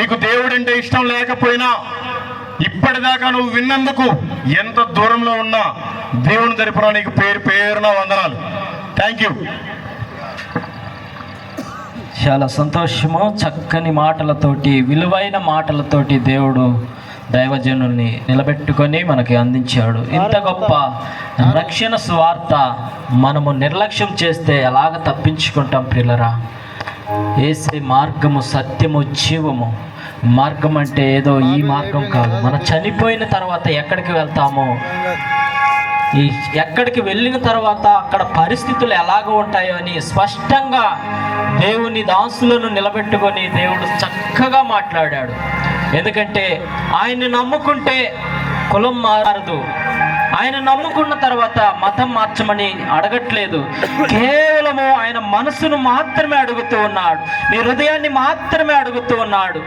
నీకు దేవుడంటే ఇష్టం లేకపోయినా ఇప్పటిదాకా నువ్వు విన్నందుకు ఎంత దూరంలో ఉన్నా దేవుని తరపున నీకు పేరు పేరున వందనాలు. Thank you. చాలా సంతోషము. చక్కని మాటలతోటి, విలువైన మాటలతోటి దేవుడు దైవజనుల్ని నిలబెట్టుకొని మనకి అందించాడు. ఇంత గొప్ప రక్షణ సువార్త మనము నిర్లక్ష్యం చేస్తే ఎలాగ తప్పించుకుంటాం ప్రియులరా? యేసే మార్గము, సత్యము, జీవము. మార్గం అంటే ఏదో ఈ మార్గం కాదు. మనం చనిపోయిన తర్వాత ఎక్కడికి వెళ్తామో, ఎక్కడికి వెళ్ళిన తర్వాత అక్కడ పరిస్థితులు ఎలాగ ఉంటాయో అని స్పష్టంగా దేవుని దాసులను నిలబెట్టుకొని దేవుడు చక్కగా మాట్లాడాడు. ఎందుకంటే ఆయన్ని నమ్ముకుంటే కులం మారదు. ఆయన నమ్ముకున్న తర్వాత మతం మార్చమని అడగట్లేదు. కేవలము ఆయన మనసును మాత్రమే అడుగుతూ ఉన్నాడు, నీ హృదయాన్ని మాత్రమే అడుగుతూ ఉన్నాడు.